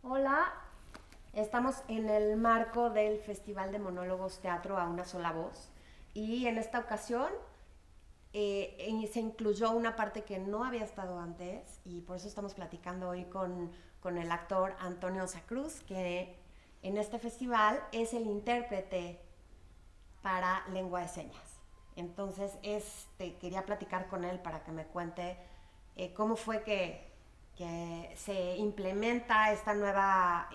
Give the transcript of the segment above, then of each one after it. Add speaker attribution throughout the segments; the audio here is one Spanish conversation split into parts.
Speaker 1: Hola, estamos en el marco del Festival de Monólogos Teatro a una sola voz y en esta ocasión se incluyó una parte que no había estado antes y por eso estamos platicando hoy con el actor Antonio Sacruz, que en este festival es el intérprete para lengua de señas. Entonces, quería platicar con él para que me cuente cómo fue que se implementa esta nueva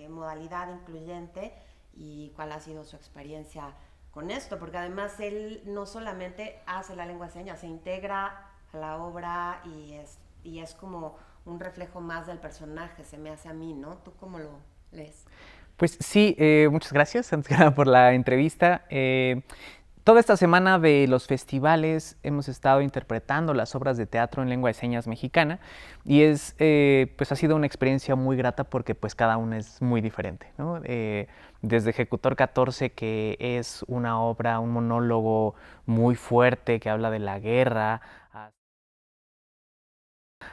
Speaker 1: modalidad incluyente y cuál ha sido su experiencia con esto, porque además él no solamente hace la lengua de señas, se integra a la obra y es como un reflejo más del personaje, se me hace a mí, ¿no? ¿Tú cómo lo lees?
Speaker 2: Pues sí, muchas gracias, antes que nada, por la entrevista. Toda esta semana de los festivales hemos estado interpretando las obras de teatro en lengua de señas mexicana y pues ha sido una experiencia muy grata porque pues cada una es muy diferente, ¿no? Desde Ejecutor 14, que es una obra, un monólogo muy fuerte que habla de la guerra,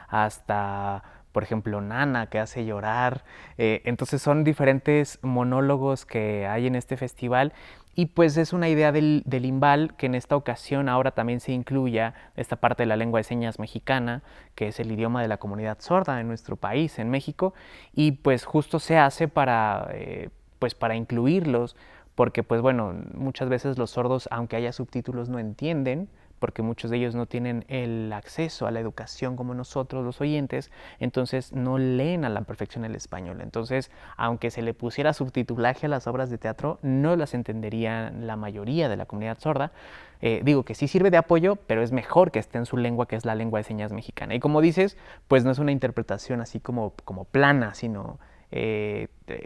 Speaker 2: hasta, por ejemplo, Nana, que hace llorar. Entonces son diferentes monólogos que hay en este festival y pues es una idea del IMBAL que en esta ocasión ahora también se incluya esta parte de la lengua de señas mexicana, que es el idioma de la comunidad sorda en nuestro país, en México, y pues justo se hace pues para incluirlos, porque pues bueno, muchas veces los sordos, aunque haya subtítulos, no entienden, porque muchos de ellos no tienen el acceso a la educación como nosotros los oyentes, entonces no leen a la perfección el español. Entonces, aunque se le pusiera subtitulaje a las obras de teatro, no las entendería la mayoría de la comunidad sorda. Digo que sí sirve de apoyo, pero es mejor que esté en su lengua, que es la lengua de señas mexicana. Y como dices, pues no es una interpretación así como plana, sino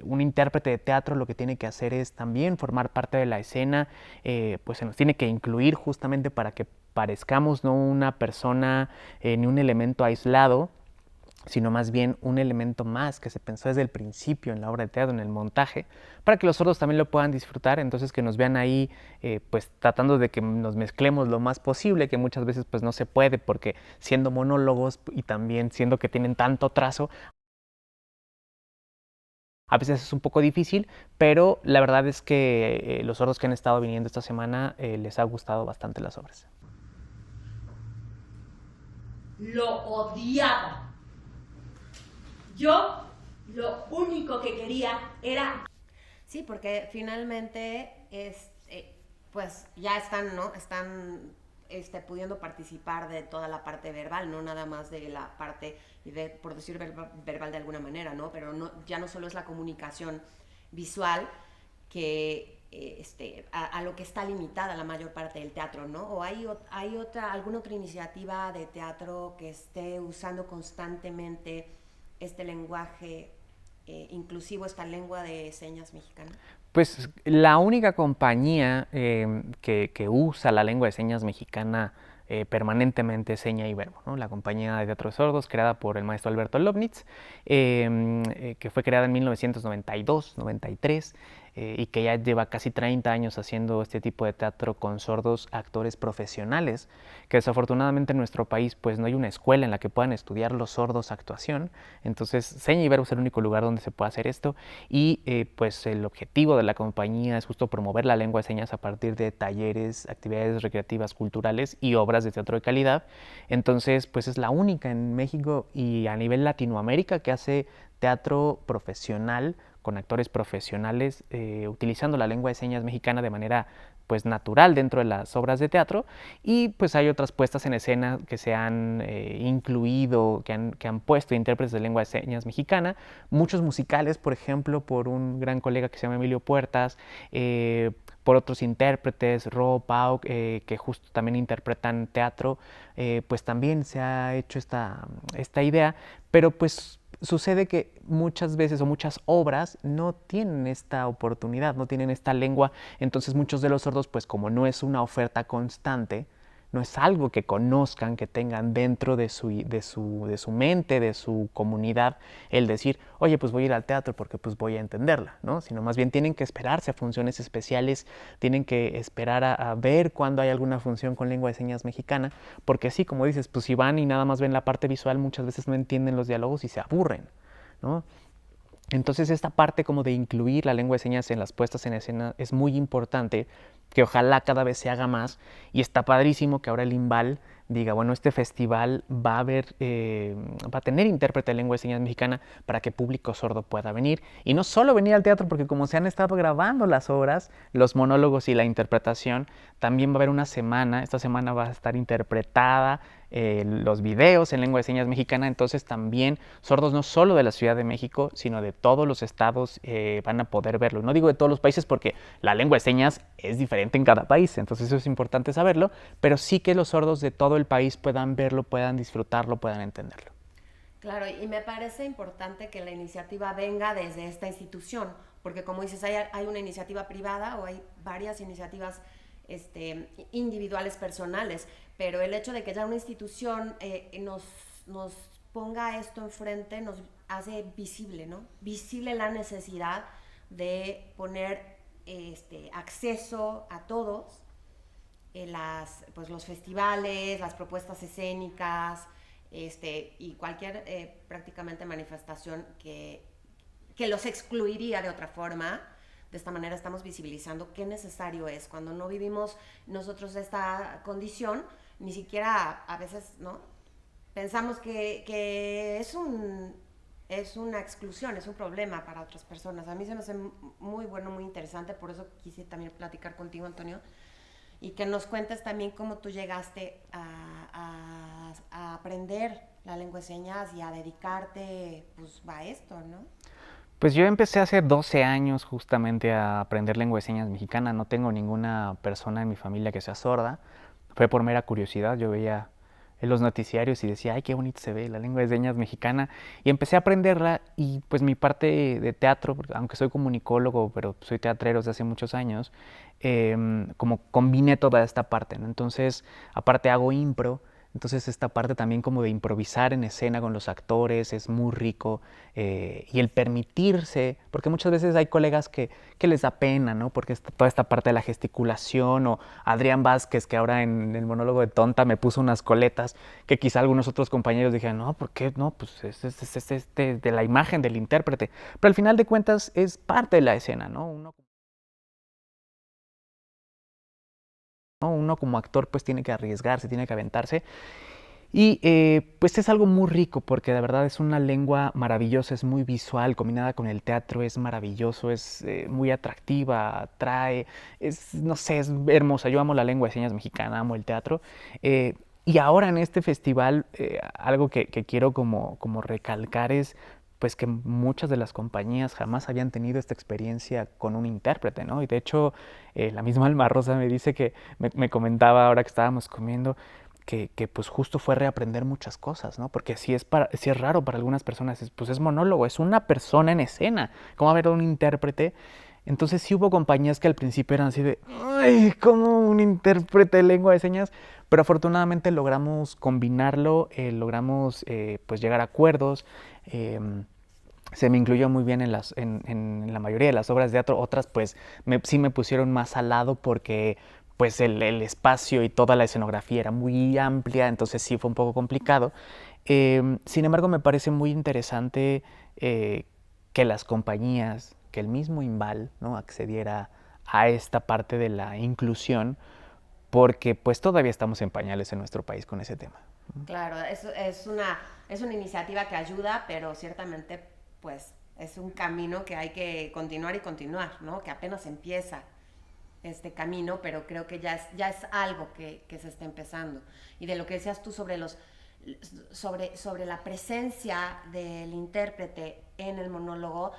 Speaker 2: un intérprete de teatro lo que tiene que hacer es también formar parte de la escena, pues se nos tiene que incluir justamente para que parezcamos no una persona ni un elemento aislado, sino más bien un elemento más que se pensó desde el principio en la obra de teatro, en el montaje, para que los sordos también lo puedan disfrutar, entonces que nos vean ahí pues tratando de que nos mezclemos lo más posible, que muchas veces pues no se puede porque siendo monólogos y también siendo que tienen tanto trazo, a veces es un poco difícil, pero la verdad es que los sordos que han estado viniendo esta semana les ha gustado bastante las obras.
Speaker 1: Lo odiaba. Yo lo único que quería era... Sí, porque finalmente pues ya están, ¿no? Están pudiendo participar de toda la parte verbal, no nada más de la parte, por decir verbal de alguna manera, ¿no? Pero no, ya no solo es la comunicación visual que a lo que está limitada la mayor parte del teatro, ¿no? O hay alguna otra iniciativa de teatro que esté usando constantemente este lenguaje inclusivo, esta lengua de señas mexicana.
Speaker 2: Pues la única compañía que usa la lengua de señas mexicana permanentemente es Seña y Verbo, ¿no? La compañía de teatro de sordos creada por el maestro Alberto Lobnitz, que fue creada en 1992-93 y que ya lleva casi 30 años haciendo este tipo de teatro con sordos actores profesionales, que desafortunadamente en nuestro país pues no hay una escuela en la que puedan estudiar los sordos actuación, entonces Seña y Verbo es el único lugar donde se puede hacer esto y pues el objetivo de la compañía es justo promover la lengua de señas a partir de talleres, actividades recreativas, culturales y obras de teatro de calidad. Entonces, pues es la única en México y a nivel Latinoamérica que hace teatro profesional con actores profesionales utilizando la lengua de señas mexicana de manera pues natural dentro de las obras de teatro y pues hay otras puestas en escena que se han incluido, que han puesto intérpretes de lengua de señas mexicana, muchos musicales, por ejemplo, por un gran colega que se llama Emilio Puertas, por otros intérpretes, Ro, Pau, que justo también interpretan teatro, pues también se ha hecho esta idea, pero pues sucede que muchas veces o muchas obras no tienen esta oportunidad, no tienen esta lengua, entonces muchos de los sordos, pues como no es una oferta constante, no es algo que conozcan, que tengan dentro de su mente, de su comunidad, el decir, oye, pues voy a ir al teatro porque pues voy a entenderla, ¿no? Sino más bien tienen que esperarse a funciones especiales, tienen que esperar a ver cuando hay alguna función con lengua de señas mexicana, porque sí, como dices, pues si van y nada más ven la parte visual, muchas veces no entienden los diálogos y se aburren, ¿no? Entonces esta parte como de incluir la lengua de señas en las puestas en escena es muy importante, que ojalá cada vez se haga más, y está padrísimo que ahora el IMBAL diga, bueno, este festival va a tener intérprete de lengua de señas mexicana para que público sordo pueda venir. Y no solo venir al teatro, porque como se han estado grabando las obras, los monólogos y la interpretación, también va a haber una semana, esta semana va a estar interpretada los videos en lengua de señas mexicana, entonces también sordos no solo de la Ciudad de México, sino de todos los estados van a poder verlo. No digo de todos los países porque la lengua de señas es diferente en cada país, entonces eso es importante saberlo, pero sí que los sordos de todo el país puedan verlo, puedan disfrutarlo, puedan entenderlo.
Speaker 1: Claro, y me parece importante que la iniciativa venga desde esta institución, porque como dices, hay una iniciativa privada o hay varias iniciativas individuales, personales, pero el hecho de que ya una institución nos ponga esto enfrente nos hace visible, ¿no? Visible la necesidad de poner acceso a todos pues, los festivales, las propuestas escénicas, y cualquier prácticamente manifestación que los excluiría de otra forma. De esta manera estamos visibilizando qué necesario es. Cuando no vivimos nosotros esta condición, ni siquiera a veces, ¿no? Pensamos que es una exclusión, es un problema para otras personas. A mí se me hace muy bueno, muy interesante, por eso quise también platicar contigo, Antonio, y que nos cuentes también cómo tú llegaste a aprender la lengua de señas y a dedicarte pues, a esto, ¿no?
Speaker 2: Pues yo empecé hace 12 años justamente a aprender lengua de señas mexicana. No tengo ninguna persona en mi familia que sea sorda. Fue por mera curiosidad. Yo veía en los noticiarios y decía, ay, qué bonito se ve la lengua de señas mexicana. Y empecé a aprenderla y pues mi parte de teatro, aunque soy comunicólogo, pero soy teatrero desde hace muchos años, como combiné toda esta parte, ¿no? Entonces, aparte hago impro. Entonces esta parte también como de improvisar en escena con los actores es muy rico, y el permitirse, porque muchas veces hay colegas que les da pena, ¿no? Porque toda esta parte de la gesticulación, o Adrián Vázquez, que ahora en el monólogo de Tonta me puso unas coletas, que quizá algunos otros compañeros dijeran, no, ¿por qué? No, pues es de la imagen del intérprete. Pero al final de cuentas es parte de la escena, ¿no? Uno como actor pues tiene que arriesgarse, tiene que aventarse. Y pues es algo muy rico porque de verdad es una lengua maravillosa, es muy visual, combinada con el teatro, es maravilloso, es muy atractiva, atrae, no sé, es hermosa. Yo amo la lengua de señas mexicana, amo el teatro. Y ahora en este festival, algo que quiero como recalcar es pues que muchas de las compañías jamás habían tenido esta experiencia con un intérprete, ¿no? Y de hecho, la misma Alma Rosa me dice que, me comentaba ahora que estábamos comiendo, que pues justo fue reaprender muchas cosas, ¿no? Porque si es raro para algunas personas, pues es monólogo, es una persona en escena, ¿cómo va a haber un intérprete? Entonces sí hubo compañías que al principio eran así de, ¡ay! ¿Cómo un intérprete de lengua de señas? Pero afortunadamente logramos combinarlo, logramos pues llegar a acuerdos. eh, Se me incluyó muy bien en la mayoría de las obras de teatro. Otras pues sí me pusieron más al lado porque pues el espacio y toda la escenografía era muy amplia, entonces sí fue un poco complicado. Sin embargo, me parece muy interesante que las compañías, que el mismo IMBAL, ¿no? accediera a esta parte de la inclusión, porque pues todavía estamos en pañales en nuestro país con ese tema.
Speaker 1: Claro, es una iniciativa que ayuda, pero ciertamente pues es un camino que hay que continuar y continuar, ¿no? Que apenas empieza este camino, pero creo que ya es algo que se está empezando. Y de lo que decías tú sobre la presencia del intérprete en el monólogo,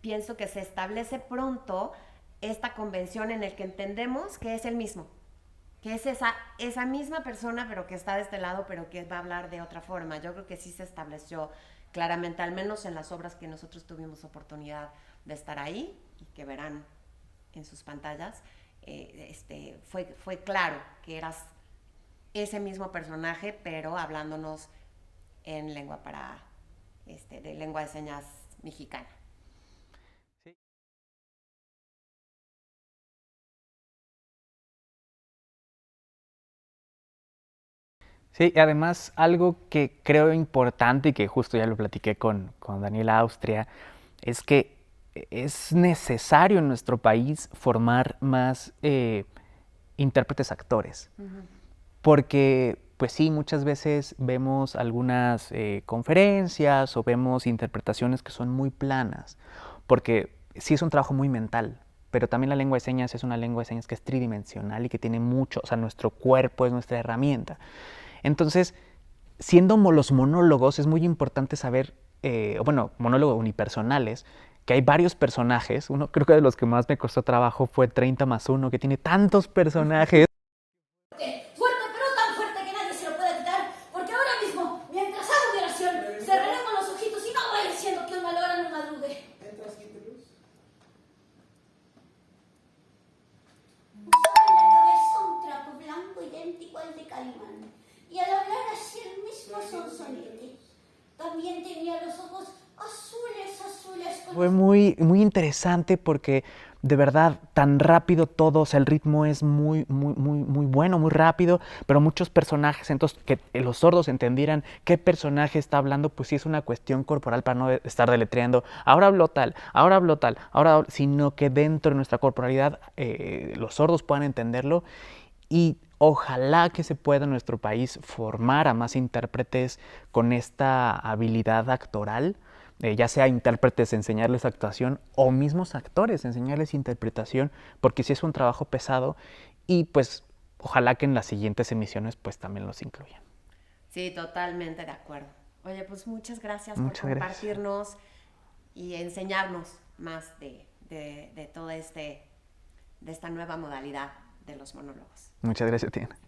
Speaker 1: pienso que se establece pronto esta convención en el que entendemos que es el mismo, que es esa misma persona, pero que está de este lado, pero que va a hablar de otra forma. Yo creo que sí se estableció claramente, al menos en las obras que nosotros tuvimos oportunidad de estar ahí y que verán en sus pantallas, fue claro que eras ese mismo personaje, pero hablándonos en de lengua de señas mexicana.
Speaker 2: Sí, y además algo que creo importante y que justo ya lo platiqué con Daniela Austria, es que es necesario en nuestro país formar más intérpretes actores. Porque, pues sí, muchas veces vemos algunas conferencias o vemos interpretaciones que son muy planas, porque sí es un trabajo muy mental, pero también la lengua de señas es una lengua de señas que es tridimensional y que tiene mucho, o sea, nuestro cuerpo es nuestra herramienta. Entonces, siendo los monólogos, es muy importante saber, bueno, monólogos unipersonales, que hay varios personajes. Uno, creo que de los que más me costó trabajo fue 30+1, que tiene tantos personajes.
Speaker 3: Fuerte, pero tan fuerte que nadie se lo puede quitar, porque ahora mismo, mientras hago mi oración, cerraremos los ojitos y no vaya siendo que una lora no madrugue. Usaba en la cabeza un trapo blanco idéntico al de Calimán, y al hablar así el mismo sonsonete. También tenía los ojos azules, azules.
Speaker 2: Fue muy, muy interesante porque de verdad tan rápido todo, o sea, el ritmo es muy, muy, muy, muy bueno, muy rápido, pero muchos personajes, entonces que los sordos entendieran qué personaje está hablando, pues sí es una cuestión corporal para no estar deletreando, ahora habló tal, sino que dentro de nuestra corporalidad los sordos puedan entenderlo y ojalá que se pueda en nuestro país formar a más intérpretes con esta habilidad actoral, ya sea intérpretes enseñarles actuación o mismos actores enseñarles interpretación, porque sí es un trabajo pesado y pues ojalá que en las siguientes emisiones pues también los incluyan.
Speaker 1: Sí, totalmente de acuerdo. Oye, pues muchas gracias por
Speaker 2: Muchas gracias.
Speaker 1: compartirnos y enseñarnos más de todo de esta nueva modalidad de los monólogos.
Speaker 2: Muchas gracias, Tiana.